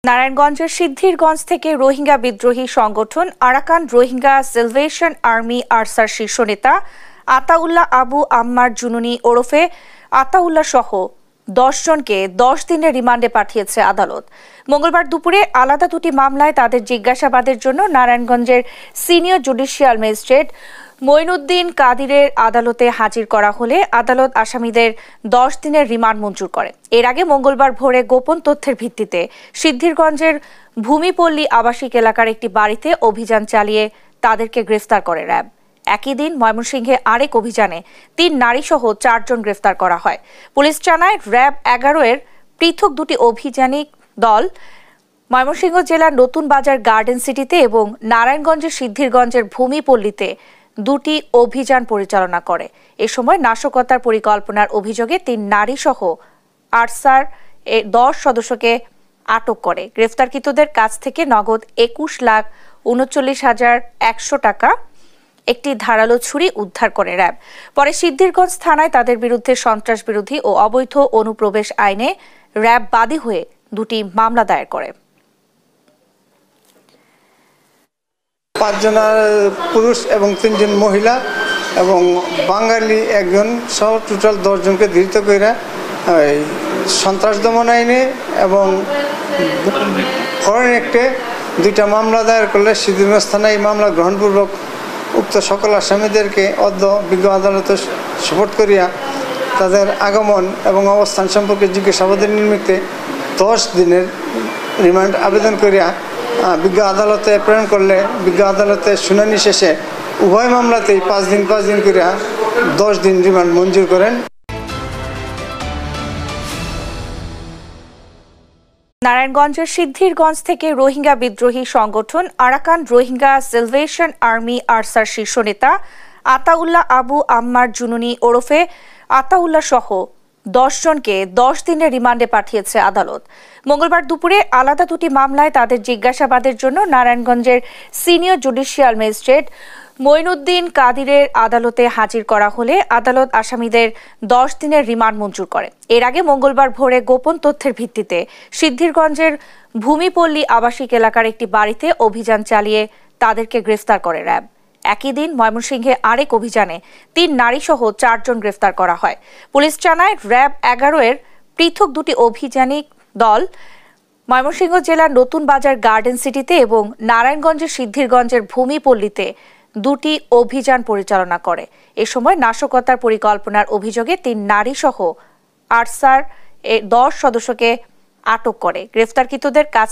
নারায়ণগঞ্জের সিদ্ধিরগঞ্জ থেকে রোহিঙ্গা বিদ্রোহী সংগঠন Arakan Rohingya salvation army Archer শীর্ষ নেতা আতাউল্লাহ আবু আম্মার জুনুনি ওরফে আতাউল্লাহ সহ 10 জনকে 10 দিনের রিমান্ডে পাঠিয়েছে আদালত। মঙ্গলবার দুপুরে আলাদা দুটি মামলায় তাদের জিজ্ঞাসাবাদের জন্য নারায়ণগঞ্জের সিনিয়র জুডিশিয়াল ম্যাজিস্ট্রেট মঈনুদ্দিন কাদিরের আদালতে হাজির করা হলে আদালত আসামিদের 10 দিনের রিমান্ড মঞ্জুর করে। এর আগে মঙ্গলবার ভোরে গোপন তথ্যের ভিত্তিতে সিদ্ধিরগঞ্জের ভূমিপল্লী আবাসিক এলাকার একটি বাড়িতে অভিযান চালিয়ে তাদেরকে গ্রেফতার করে র্যাব। একই দিন ময়মনসিংহে আরেক অভিযানে 3 নারীসহ 4 জন গ্রেফতার করা হয়। পুলিশ জানায় র্যাব 11-এর পৃথক দুটি অভিযানিক দল ময়মনসিংহ জেলার নতুন বাজার গার্ডেন সিটিতে এবং নারায়ণগঞ্জের সিদ্ধিরগঞ্জের ভূমিপল্লীতে দুটি অভিযান পরিচালনা করে। এ সময় নাশকতার পরিকল্পনার অভিযোগে 3 নারীসহ আরসার 10 সদস্যকে আটক করে। গ্রেফতারকৃতদের কাছ থেকে নগদ 21,39,100 টাকা, একটি ধারালো ছুরি উদ্ধার করে র্যাব। পরে সিদ্ধিরগঞ্জ থানায় তাদের বিরুদ্ধে সন্ত্রাস বিরোধী ও অবৈধ অনুপ্রবেশ আইনে র্যাব বাদী হয়ে দুটি মামলা দায়ের করে। 5 জন পুরুষ এবং 3 জন মহিলা এবং বাঙালি একজন সহ টোটাল 10 জনকে ধৃত করে সন্ত্রাস দমন আইনে এবং ফরেন অ্যাক্টে 2টা মামলা দায়ের করলে সিদ্ধিরগঞ্জ থানায় এই মামলা গ্রহণপূর্বক উক্ত সকল আসামিদেরকে বিজ্ঞ আদালতে সুপোর্ট করিয়া তাদের আগমন এবং অবস্থান সম্পর্কে জিজ্ঞাসাবাদের নিমিত্তে 10 দিনের রিমান্ড আবেদন করিয়া বিজ্ঞ আদালতে প্রেরণ করলে বিজ্ঞ আদালতে শুনানি শেষে উভয় মামলাতেই 5 দিন করিয়া 10 দিন রিমান্ড মঞ্জুর করেন। নারায়ণগঞ্জের সিদ্ধিরগঞ্জ থেকে রোহিঙ্গা বিদ্রোহী সংগঠন Arakan Rohingya salvation army Archer শীর্ষ নেতা আতাউল্লাহ আবু আম্মার জুনুনি ওরফে আতাউল্লাহ সহ 10 জনকে 10 দিনের রিমান্ডে পাঠিয়েছে আদালত। মঙ্গলবার দুপুরে আলাদা দুটি মামলায় তাদের জিজ্ঞাসাবাদের জন্য নারায়ণগঞ্জের সিনিয়র জুডিশিয়াল ম্যাজিস্ট্রেট মঈনুদ্দিন কাদিরের আদালতে হাজির করা হলে আদালত আসামিদের 10 দিনের রিমান্ড মঞ্জুর করে। এর আগে মঙ্গলবার ভোরে গোপন তথ্যের ভিত্তিতে সিদ্ধিরগঞ্জের ভূমিপল্লী আবাসিক এলাকার একটি বাড়িতে অভিযান চালিয়ে তাদেরকে গ্রেফতার করে র্যাব। একই দিন ময়মনসিংহে আরেক অভিযানে 3 নারীসহ 4 জন গ্রেফতার করা হয়। পুলিশ জানায় র্যাব 11-এর পৃথক দুটি অভিযানিক দল ময়মনসিংহ জেলার নতুন বাজার গার্ডেন সিটিতে এবং নারায়ণগঞ্জের সিদ্ধিরগঞ্জের ভূমিপল্লীতে দুটি অভিযান পরিচালনা করে। এ সময় নাশকতার পরিকল্পনার অভিযোগে 3 নারীসহ আরসার 10 সদস্যকে আটক করে। গ্রেফতারকৃতদের কাছ